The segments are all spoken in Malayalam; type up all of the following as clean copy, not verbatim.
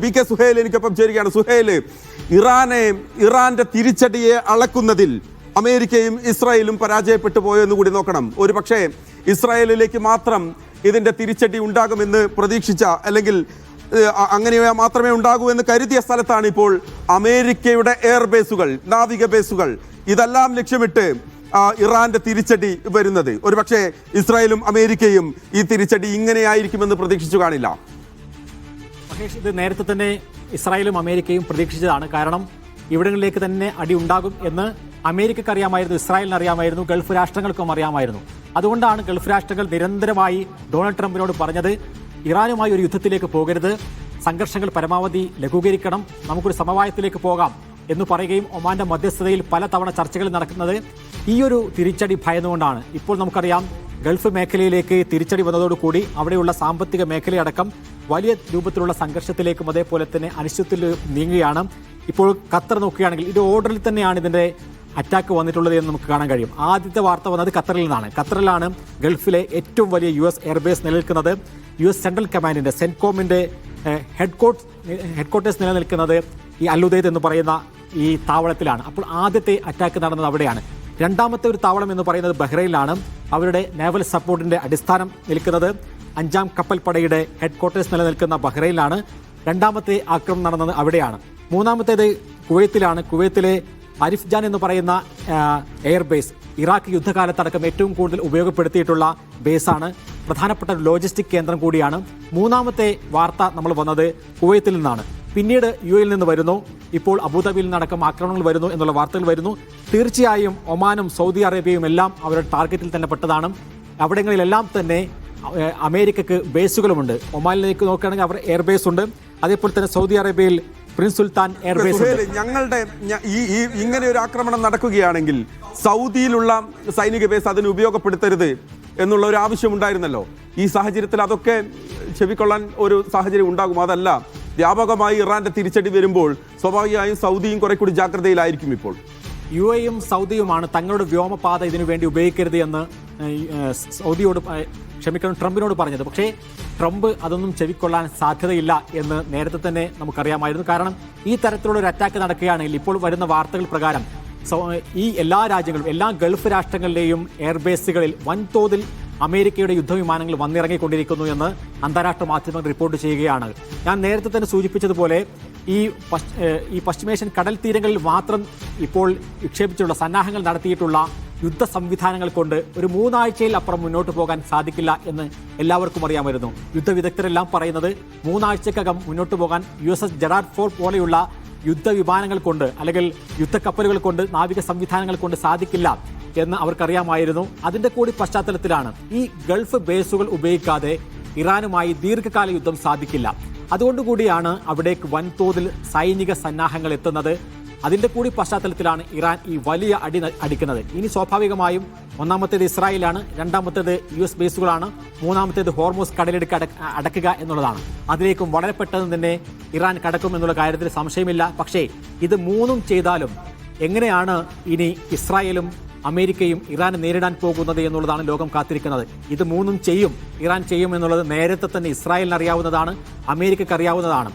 BK സുഹൈൽ എനിക്കൊപ്പം ചേരുകയാണ്. സുഹൈൽ, ഇറാന്റെ തിരിച്ചടിയെ അളക്കുന്നതിൽ അമേരിക്കയും ഇസ്രായേലും പരാജയപ്പെട്ടു പോയെന്ന് കൂടി നോക്കണം. ഒരു പക്ഷേ ഇസ്രായേലിലേക്ക് മാത്രം ഇതിന്റെ തിരിച്ചടി ഉണ്ടാകുമെന്ന് പ്രതീക്ഷിച്ച, അല്ലെങ്കിൽ അങ്ങനെ മാത്രമേ ഉണ്ടാകൂ എന്ന് കരുതിയ സ്ഥലത്താണ് ഇപ്പോൾ അമേരിക്കയുടെ എയർബേസുകൾ, നാവിക ബേസുകൾ ഇതെല്ലാം ലക്ഷ്യമിട്ട് ഇറാന്റെ തിരിച്ചടി വരുന്നത്. ഒരു പക്ഷേ ഇസ്രായേലും അമേരിക്കയും ഈ തിരിച്ചടി ഇങ്ങനെയായിരിക്കുമെന്ന് പ്രതീക്ഷിച്ചു കാണില്ല. മഹേഷ്, ഇത് നേരത്തെ തന്നെ ഇസ്രായേലും അമേരിക്കയും പ്രതീക്ഷിച്ചതാണ്. കാരണം ഇവിടങ്ങളിലേക്ക് തന്നെ അടി ഉണ്ടാകും എന്ന് അമേരിക്കക്ക് അറിയാമായിരുന്നു, ഇസ്രായേലിന് അറിയാമായിരുന്നു, ഗൾഫ് രാഷ്ട്രങ്ങൾക്കും അറിയാമായിരുന്നു. അതുകൊണ്ടാണ് ഗൾഫ് രാഷ്ട്രങ്ങൾ നിരന്തരമായി ഡൊണാൾഡ് ട്രംപിനോട് പറഞ്ഞത് ഇറാനുമായി ഒരു യുദ്ധത്തിലേക്ക് പോകരുത്, സംഘർഷങ്ങൾ പരമാവധി ലഘൂകരിക്കണം, നമുക്കൊരു സമവായത്തിലേക്ക് പോകാം എന്ന് പറയുകയും ഒമാന്റെ മധ്യസ്ഥതയിൽ പലതവണ ചർച്ചകൾ നടക്കുന്നത് ഈ ഒരു തിരിച്ചടി ഭയന്നുകൊണ്ടാണ്. ഇപ്പോൾ നമുക്കറിയാം ഗൾഫ് മേഖലയിലേക്ക് തിരിച്ചടി വന്നതോടുകൂടി അവിടെയുള്ള സാമ്പത്തിക മേഖലയടക്കം വലിയ രൂപത്തിലുള്ള സംഘർഷത്തിലേക്കും അതേപോലെ തന്നെ അനിശ്ചിതത്തിൽ നീങ്ങുകയാണ്. ഇപ്പോൾ ഖത്തർ നോക്കുകയാണെങ്കിൽ ഇത് ഓർഡറിൽ തന്നെയാണ് ഇതിന്റെ അറ്റാക്ക് വന്നിട്ടുള്ളത് എന്ന് നമുക്ക് കാണാൻ കഴിയും. ആദ്യത്തെ വാർത്ത വന്നത് ഖത്തറിൽ നിന്നാണ്. ഖത്തറിലാണ് ഗൾഫിലെ ഏറ്റവും വലിയ US എയർബേസ് നിലനിൽക്കുന്നത്. US സെൻട്രൽ കമാൻഡിന്റെ സെൻകോമിന്റെ ഹെഡ്ക്വാർട്ടേഴ്സ് നിലനിൽക്കുന്നത് ഈ അൽ-ഉദൈദ് എന്ന് പറയുന്ന ഈ താവളത്തിലാണ്. അപ്പോൾ ആദ്യത്തെ അറ്റാക്ക് നടന്നത് അവിടെയാണ്. രണ്ടാമത്തെ ഒരു താവളം എന്ന് പറയുന്നത് ബഹ്റൈനിലാണ്. അവരുടെ നേവൽ സപ്പോർട്ടിന്റെ അടിസ്ഥാനം നിൽക്കുന്നത് 5ാം കപ്പൽ പടയുടെ ഹെഡ്ക്വാർട്ടേഴ്സ് നിലനിൽക്കുന്ന ബഹ്റൈനിലാണ്. രണ്ടാമത്തെ ആക്രമണം നടന്നത് അവിടെയാണ്. മൂന്നാമത്തേത് കുവൈത്തിലാണ്. കുവൈത്തിലെ അരിഫ്ജാൻ എന്ന് പറയുന്ന എയർബേസ് ഇറാഖ് യുദ്ധകാലത്തടക്കം ഏറ്റവും കൂടുതൽ ഉപയോഗപ്പെടുത്തിയിട്ടുള്ള ബേസാണ്. പ്രധാനപ്പെട്ട ലോജിസ്റ്റിക് കേന്ദ്രം കൂടിയാണ്. മൂന്നാമത്തെ വാർത്ത നമ്മൾ വന്നത് കുവൈത്തിൽ നിന്നാണ്. പിന്നീട് UAE നിന്ന് വരുന്നു. ഇപ്പോൾ അബുദാബിയിൽ നിന്നടക്കം ആക്രമണങ്ങൾ വരുന്നു എന്നുള്ള വാർത്തകൾ വരുന്നു. തീർച്ചയായും ഒമാനും സൗദി അറേബ്യയും എല്ലാം അവരുടെ ടാർഗറ്റിൽ തന്നെ പെട്ടതാണ്. അവിടങ്ങളിലെല്ലാം തന്നെ അമേരിക്കക്ക് ബേസുകളുമുണ്ട്. ഒമാനിലേക്ക് നോക്കുകയാണെങ്കിൽ അവർ എയർബേസ് ഉണ്ട്. അതേപോലെ തന്നെ സൗദി അറേബ്യയിൽ പ്രിൻസ് സുൽത്താൻ എയർബേസ് ഉണ്ട്. ഞങ്ങളുടെ ഇങ്ങനെ ഒരു ആക്രമണം നടക്കുകയാണെങ്കിൽ സൗദിയിലുള്ള സൈനിക ബേസ് അതിന് ഉപയോഗപ്പെടുത്തരുത് എന്നുള്ള ഒരു ആവശ്യമുണ്ടായിരുന്നല്ലോ. ഈ സാഹചര്യത്തിൽ അതൊക്കെ ചെവിക്കൊള്ളാൻ ഒരു സാഹചര്യം ഉണ്ടാകും. അതല്ല, വ്യാപകമായി ഇറാന്റെ തിരിച്ചടി വരുമ്പോൾ സ്വാഭാവികമായും സൗദിയും കുറെ കൂടി ജാഗ്രതയിലായിരിക്കും. ഇപ്പോൾ UAEയും സൗദിയുമാണ് തങ്ങളുടെ വ്യോമപാത ഇതിനു വേണ്ടി ഉപയോഗിക്കരുത് എന്ന് ട്രംപിനോട് പറഞ്ഞത്. പക്ഷേ ട്രംപ് അതൊന്നും ചെവിക്കൊള്ളാൻ സാധ്യതയില്ല എന്ന് നേരത്തെ തന്നെ നമുക്കറിയാമായിരുന്നു. കാരണം ഈ തരത്തിലുള്ള ഒരു അറ്റാക്ക് നടക്കുകയാണെങ്കിൽ ഇപ്പോൾ വരുന്ന വാർത്തകൾ പ്രകാരം ഈ എല്ലാ രാജ്യങ്ങളും, എല്ലാ ഗൾഫ് രാഷ്ട്രങ്ങളിലെയും എയർബേസുകളിൽ വൻതോതിൽ അമേരിക്കയുടെ യുദ്ധവിമാനങ്ങൾ വന്നിറങ്ങിക്കൊണ്ടിരിക്കുന്നു എന്ന് അന്താരാഷ്ട്ര മാധ്യമങ്ങൾ റിപ്പോർട്ട് ചെയ്യുകയാണ്. ഞാൻ നേരത്തെ തന്നെ സൂചിപ്പിച്ചതുപോലെ ഈ പശ്ചിമേഷ്യൻ കടൽ തീരങ്ങളിൽ മാത്രം ഇപ്പോൾ വിക്ഷേപിച്ചുള്ള സന്നാഹങ്ങൾ നടത്തിയിട്ടുള്ള യുദ്ധ സംവിധാനങ്ങൾ കൊണ്ട് ഒരു 3 ആഴ്ചയിൽ അപ്പുറം മുന്നോട്ട് പോകാൻ സാധിക്കില്ല എന്ന് എല്ലാവർക്കും അറിയാമായിരുന്നു. യുദ്ധവിദഗ്ധരെല്ലാം പറയുന്നത് 3 ആഴ്ചക്കകം മുന്നോട്ട് പോകാൻ USS ജെറാർഡ് ഫോർഡ് പോലെയുള്ള യുദ്ധവിമാനങ്ങൾ കൊണ്ട് അല്ലെങ്കിൽ യുദ്ധക്കപ്പലുകൾ കൊണ്ട്, നാവിക സംവിധാനങ്ങൾ കൊണ്ട് സാധിക്കില്ല എന്ന് അവർക്കറിയാമായിരുന്നു. അതിന്റെ കൂടി പശ്ചാത്തലത്തിലാണ് ഈ ഗൾഫ് ബേസുകൾ ഉപയോഗിക്കാതെ ഇറാനുമായി ദീർഘകാല യുദ്ധം സാധിക്കില്ല. അതുകൊണ്ടുകൂടിയാണ് അവിടേക്ക് വൻതോതിൽ സൈനിക സന്നാഹങ്ങൾ എത്തുന്നത്. അതിന്റെ കൂടി പശ്ചാത്തലത്തിലാണ് ഇറാൻ ഈ വലിയ അടി അടിക്കുന്നത്. ഇനി സ്വാഭാവികമായും ഒന്നാമത്തേത് ഇസ്രായേലാണ്, രണ്ടാമത്തേത് US ബേസുകളാണ്, മൂന്നാമത്തേത് ഹോർമൂസ് കടലിടുക്ക് അടക്കുക എന്നുള്ളതാണ്. അതിലേക്കും വളരെ പെട്ടെന്ന് തന്നെ ഇറാൻ കടക്കും എന്നുള്ള കാര്യത്തിൽ സംശയമില്ല. പക്ഷേ ഇത് മൂന്നും ചെയ്താലും എങ്ങനെയാണ് ഇനി ഇസ്രായേലും അമേരിക്കയും ഇറാനെ നേരിടാൻ പോകുന്നത് എന്നുള്ളതാണ് ലോകം കാത്തിരിക്കുന്നത്. ഇത് മൂന്നും ഇറാൻ ചെയ്യും എന്നുള്ളത് നേരത്തെ തന്നെ ഇസ്രായേലിന് അറിയാവുന്നതാണ്, അമേരിക്കക്ക് അറിയാവുന്നതാണ്.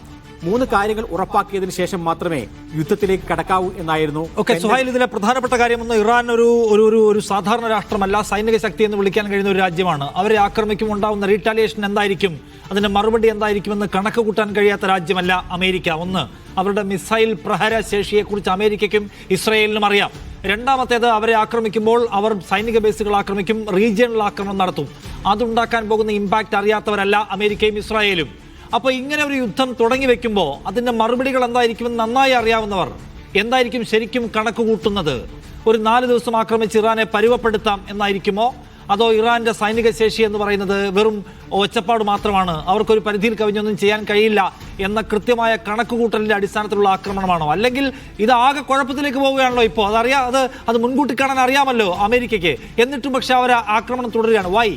3 കാര്യങ്ങൾ ഉറപ്പാക്കിയതിനു ശേഷം മാത്രമേ യുദ്ധത്തിലേക്ക് കടക്കാവൂ എന്നായിരുന്നു. സുഹൈൽ, ഇതിലെ പ്രധാനപ്പെട്ട കാര്യമൊന്ന്, ഇറാൻ ഒരു സാധാരണ രാഷ്ട്രമല്ല, സൈനിക ശക്തി എന്ന് വിളിക്കാൻ കഴിയുന്ന ഒരു രാജ്യമാണ്. അവരെ ആക്രമിക്കുമ്പോൾ ഉണ്ടാവുന്ന റീറ്റാലിയേഷൻ എന്തായിരിക്കും, അതിന്റെ മറുപടി എന്തായിരിക്കുമെന്ന് കണക്ക് കൂട്ടാൻ കഴിയാത്ത രാജ്യമല്ല അമേരിക്ക. ഒന്ന്, അവരുടെ മിസൈൽ പ്രഹര ശേഷിയെക്കുറിച്ച് അമേരിക്കയ്ക്കും ഇസ്രായേലിനും അറിയാം. രണ്ടാമത്തേത്, അവരെ ആക്രമിക്കുമ്പോൾ അവർ സൈനിക ബേസുകൾ ആക്രമിക്കും, റീജിയണൽ ആക്രമണം നടത്തും. അതുണ്ടാക്കാൻ പോകുന്ന ഇമ്പാക്റ്റ് അറിയാത്തവരല്ല അമേരിക്കയും ഇസ്രായേലും. അപ്പോൾ ഇങ്ങനെ ഒരു യുദ്ധം തുടങ്ങി വെക്കുമ്പോൾ അതിന്റെ മറുപടികൾ എന്തായിരിക്കുമെന്ന് നന്നായി അറിയാവുന്നവർ എന്തായിരിക്കും ശരിക്കും കണക്ക് കൂട്ടുന്നത്? ഒരു 4 ദിവസം ആക്രമിച്ച് ഇറാനെ പരുവപ്പെടുത്താം എന്നായിരിക്കുമോ? അതോ ഇറാന്റെ സൈനിക ശേഷി എന്ന് പറയുന്നത് വെറും ഒച്ചപ്പാട് മാത്രമാണ്, അവർക്കൊരു പരിധിയിൽ കവിഞ്ഞൊന്നും ചെയ്യാൻ കഴിയില്ല എന്ന കൃത്യമായ കണക്കുകൂട്ടലിന്റെ അടിസ്ഥാനത്തിലുള്ള ആക്രമണമാണോ? അല്ലെങ്കിൽ ഇത് ആകെ കുഴപ്പത്തിലേക്ക് പോവുകയാണല്ലോ ഇപ്പോൾ? അത് മുൻകൂട്ടി കാണാൻ അറിയാമല്ലോ അമേരിക്കയ്ക്ക്. എന്നിട്ടും പക്ഷെ അവർ ആക്രമണം തുടരുകയാണ്. വൈ?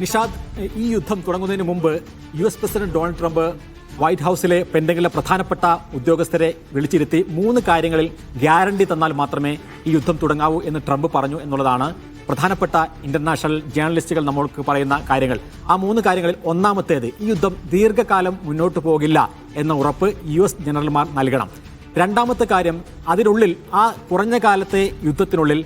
നിഷാദ്, ഈ യുദ്ധം തുടങ്ങുന്നതിന് മുമ്പ് US president Donald Trump white ഹൗസിലെ പെന്റഗണിലെ പ്രധാനപ്പെട്ട ഉദ്യോഗസ്ഥരെ വിളിച്ചിരുത്തി 3 കാര്യങ്ങളിൽ ഗ്യാരണ്ടി തന്നാൽ മാത്രമേ ഈ യുദ്ധം തുടങ്ങാവൂ എന്ന് ട്രംപ് പറഞ്ഞു എന്നുള്ളതാണ്. പ്രധാനപ്പെട്ട ഇന്റർനാഷണൽ ജേർണലിസ്റ്റുകൾ നമ്മൾക്ക് പറയുന്ന കാര്യങ്ങൾ. ആ 3 കാര്യങ്ങളിൽ ഒന്നാമത്തേത്, ഈ യുദ്ധം ദീർഘകാലം മുന്നോട്ട് പോകില്ല എന്ന ഉറപ്പ് US ജനറൽമാർ നൽകണം. രണ്ടാമത്തെ കാര്യം, അതിനുള്ളിൽ ആ കുറഞ്ഞ കാലത്തെ യുദ്ധത്തിനുള്ളിൽ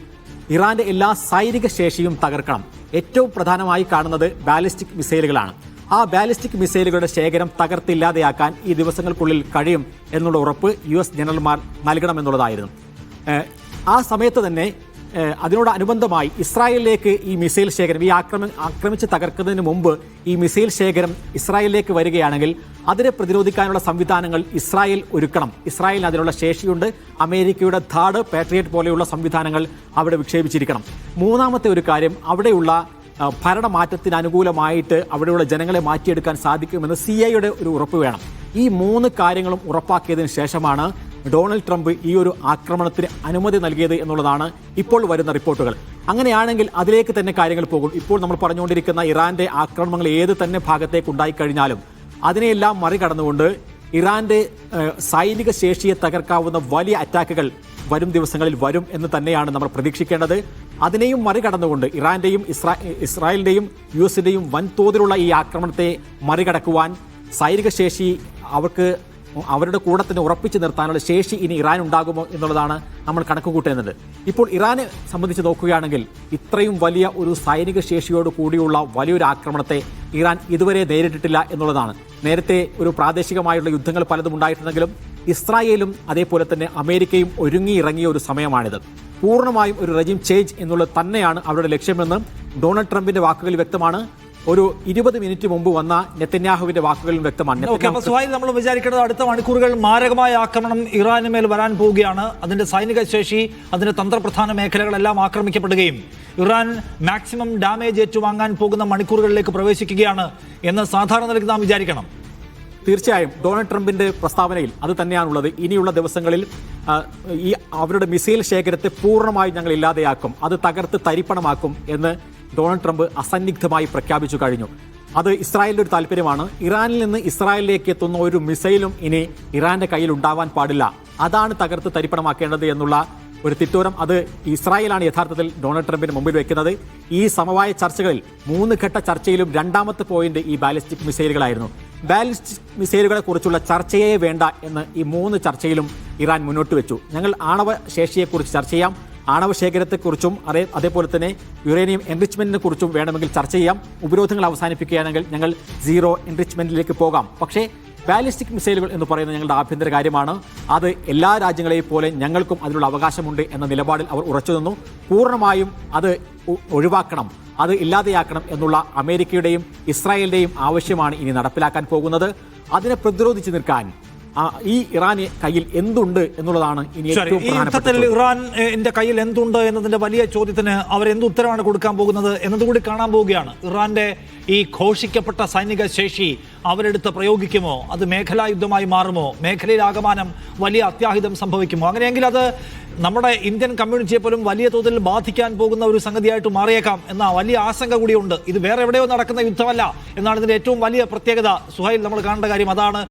ഇറാന്റെ എല്ലാ സൈനിക ശേഷിയും തകർക്കണം. ഏറ്റവും പ്രധാനമായി കാണുന്നത് ബാലിസ്റ്റിക് മിസൈലുകളാണ്. ആ ബാലിസ്റ്റിക് മിസൈലുകളുടെ ശേഖരം തകർത്തില്ലാതെയാക്കാൻ ഈ ദിവസങ്ങൾക്കുള്ളിൽ കഴിയും എന്നുള്ള ഉറപ്പ് US ജനറൽമാർ നൽകണമെന്നുള്ളതായിരുന്നു. ആ സമയത്ത് തന്നെ അതിനോടനുബന്ധമായി ഇസ്രായേലിലേക്ക് ഈ മിസൈൽ ശേഖരം, ഈ ആക്രമിച്ച് തകർക്കുന്നതിന് മുമ്പ് ഈ മിസൈൽ ശേഖരം ഇസ്രായേലിലേക്ക് വരികയാണെങ്കിൽ അതിനെ പ്രതിരോധിക്കാനുള്ള സംവിധാനങ്ങൾ ഇസ്രായേൽ ഒരുക്കണം. ഇസ്രായേലിന് അതിനുള്ള ശേഷിയുണ്ട്. അമേരിക്കയുടെ ധാഡ്, പാട്രിയറ്റ് പോലെയുള്ള സംവിധാനങ്ങൾ അവിടെ വിക്ഷേപിച്ചിരിക്കണം. മൂന്നാമത്തെ ഒരു കാര്യം, അവിടെയുള്ള ഭരണമാറ്റത്തിന് അനുകൂലമായിട്ട് അവിടെയുള്ള ജനങ്ങളെ മാറ്റിയെടുക്കാൻ സാധിക്കുമെന്ന് CIA ഒരു ഉറപ്പ് വേണം. ഈ 3 കാര്യങ്ങളും ഉറപ്പാക്കിയതിന് ശേഷമാണ് ഡൊണാൾഡ് ട്രംപ് ഈ ഒരു ആക്രമണത്തിന് അനുമതി നൽകിയത് എന്നുള്ളതാണ് ഇപ്പോൾ വരുന്ന റിപ്പോർട്ടുകൾ. അങ്ങനെയാണെങ്കിൽ അതിലേക്ക് തന്നെ കാര്യങ്ങൾ പോകും. ഇപ്പോൾ നമ്മൾ പറഞ്ഞുകൊണ്ടിരിക്കുന്ന ഇറാന്റെ ആക്രമണങ്ങൾ ഏത് തന്നെ ഭാഗത്തേക്ക് ഉണ്ടായിക്കഴിഞ്ഞാലും അതിനെയെല്ലാം മറികടന്നുകൊണ്ട് ഇറാന്റെ സൈനിക ശേഷിയെ തകർക്കാവുന്ന വലിയ അറ്റാക്കുകൾ വരും ദിവസങ്ങളിൽ വരും എന്ന് തന്നെയാണ് നമ്മൾ പ്രതീക്ഷിക്കേണ്ടത്. അതിനെയും മറികടന്നുകൊണ്ട് ഇറാന്റെയും ഇസ്രായേലിന്റെയും US-ന്റെയും വൻതോതിലുള്ള ഈ ആക്രമണത്തെ മറികടക്കുവാൻ സൈനിക ശേഷി അവരുടെ കൂടെ തന്നെ ഉറപ്പിച്ചു നിർത്താനുള്ള ശേഷി ഇനി ഇറാൻ ഉണ്ടാകുമോ എന്നുള്ളതാണ് നമ്മൾ കണക്ക് കൂട്ടുന്നത്. ഇപ്പോൾ ഇറാനെ സംബന്ധിച്ച് നോക്കുകയാണെങ്കിൽ ഇത്രയും വലിയ ഒരു സൈനിക ശേഷിയോട് കൂടിയുള്ള വലിയൊരു ആക്രമണത്തെ ഇറാൻ ഇതുവരെ നേരിട്ടിട്ടില്ല എന്നുള്ളതാണ്. നേരത്തെ ഒരു പ്രാദേശികമായുള്ള യുദ്ധങ്ങൾ പലതും ഉണ്ടായിട്ടുണ്ടെങ്കിലും ഇസ്രായേലും അതേപോലെ തന്നെ അമേരിക്കയും ഒരുങ്ങിയിറങ്ങിയ ഒരു സമയമാണിത്. പൂർണ്ണമായും ഒരു റെജിം ചേഞ്ച് എന്നുള്ളത് തന്നെയാണ് അവരുടെ ലക്ഷ്യമെന്ന് ഡൊണാൾഡ് ട്രംപിന്റെ വാക്കുകൾ വ്യക്തമാണ്. ഒരു 20 മിനിറ്റ് മുമ്പ് വന്ന നെതന്യാഹുവിന്റെ വാക്കുകളും വ്യക്തമാണ്. നമ്മൾ വിചാരിക്കുന്നത് അടുത്ത മണിക്കൂറുകൾ മാരകമായ ആക്രമണം ഇറാന് മേൽ വരാൻ പോവുകയാണ്. അതിന്റെ സൈനിക ശേഷി, അതിന്റെ തന്ത്രപ്രധാന മേഖലകളെല്ലാം ആക്രമിക്കപ്പെടുകയും ഇറാൻ മാക്സിമം ഡാമേജ് ഏറ്റുവാങ്ങാൻ പോകുന്ന മണിക്കൂറുകളിലേക്ക് പ്രവേശിക്കുകയാണ് എന്ന് സാധാരണ നിലയ്ക്ക് നാം വിചാരിക്കണം. തീർച്ചയായും ഡൊണാൾഡ് ട്രംപിന്റെ പ്രസ്താവനയിൽ അത് തന്നെയാണുള്ളത്. ഇനിയുള്ള ദിവസങ്ങളിൽ ഈ അവരുടെ മിസൈൽ ശേഖരത്തെ പൂർണ്ണമായി ഞങ്ങൾ ഇല്ലാതെയാക്കും, അത് തകർത്ത് തരിപ്പണമാക്കും എന്ന് ഡൊണാൾഡ് ട്രംപ് അസന്നിഗ്ധമായി പ്രഖ്യാപിച്ചു കഴിഞ്ഞു. അത് ഇസ്രായേലിന്റെ ഒരു താല്പര്യമാണ്. ഇറാനിൽ നിന്ന് ഇസ്രായേലിലേക്ക് എത്തുന്ന ഒരു മിസൈലും ഇനി ഇറാന്റെ കയ്യിൽ ഉണ്ടാവാൻ പാടില്ല, അതാണ് തകർത്ത് തരിപ്പണമാക്കേണ്ടത് എന്നുള്ള ഒരു തിട്ടൂരം അത് ഇസ്രായേലാണ് യഥാർത്ഥത്തിൽ ഡൊണാൾഡ് ട്രംപിന് മുമ്പിൽ വെക്കുന്നത്. ഈ സമവായ ചർച്ചകളിൽ 3 ഘട്ട ചർച്ചയിലും രണ്ടാമത്തെ പോയിന്റ് ഈ ബാലിസ്റ്റിക് മിസൈലുകളായിരുന്നു. ബാലിസ്റ്റിക് മിസൈലുകളെ കുറിച്ചുള്ള ചർച്ചയെ വേണ്ട എന്ന് ഈ 3 ചർച്ചയിലും ഇറാൻ മുന്നോട്ട് വെച്ചു. ഞങ്ങൾ ആണവ ശേഷിയെക്കുറിച്ച് ചർച്ച ചെയ്യാം, ആണവ ശേഖരത്തെക്കുറിച്ചും അതേപോലെ തന്നെ യുറേനിയം എൻറിച്ച്മെന്റിനെ കുറിച്ചും വേണമെങ്കിൽ ചർച്ച ചെയ്യാം. ഉപരോധങ്ങൾ അവസാനിപ്പിക്കുകയാണെങ്കിൽ ഞങ്ങൾ 0 എൻറിച്ച്മെന്റിലേക്ക് പോകാം. പക്ഷേ ബാലിസ്റ്റിക് മിസൈലുകൾ എന്ന് പറയുന്നത് ഞങ്ങളുടെ ആഭ്യന്തര കാര്യമാണ്. അത് എല്ലാ രാജ്യങ്ങളെയും പോലെ ഞങ്ങൾക്കും അതിനുള്ള അവകാശമുണ്ട് എന്ന നിലപാടിൽ അവർ ഉറച്ചു നിന്നു. പൂർണ്ണമായും അത് ഒഴിവാക്കണം, അത് ഇല്ലാതെയാക്കണം എന്നുള്ള അമേരിക്കയുടെയും ഇസ്രായേലിന്റെയും ആവശ്യമാണ് ഇനി നടപ്പിലാക്കാൻ പോകുന്നത്. അതിനെ പ്രതിരോധിച്ചു നിൽക്കാൻ ഈ ഇറാന് കയ്യിൽ എന്തുണ്ട് എന്നുള്ളതാണ് ഇനി ഏറ്റവും പ്രധാനപ്പെട്ട. ഇറാന്റെ കയ്യിൽ എന്തുണ്ട് എന്നതിന്റെ വലിയ ചോദ്യത്തിന് അവർ എന്ത് ഉത്തരവാണ് കൊടുക്കാൻ പോകുന്നത് എന്നതുകൂടി കാണാൻ പോവുകയാണ്. ഇറാന്റെ ഈ ഘോഷിക്കപ്പെട്ട സൈനിക ശേഷി അവരെടുത്ത് പ്രയോഗിക്കുമോ, അത് മേഖലാ യുദ്ധമായി മാറുമോ, മേഖലയിലാകമാനം വലിയ അത്യാഹിതം സംഭവിക്കുമോ? അങ്ങനെയെങ്കിൽ അത് നമ്മുടെ ഇന്ത്യൻ കമ്മ്യൂണിറ്റിയെ പോലും വലിയ തോതിൽ ബാധിക്കാൻ പോകുന്ന ഒരു സംഗതിയായിട്ട് മാറിയേക്കാം എന്ന വലിയ ആശങ്ക കൂടിയുണ്ട്. ഇത് വേറെ എവിടെയോ നടക്കുന്ന യുദ്ധമല്ല എന്നാണ് ഇതിന്റെ ഏറ്റവും വലിയ പ്രത്യേകത. സുഹൈൽ, നമ്മൾ കാണേണ്ട കാര്യം അതാണ്.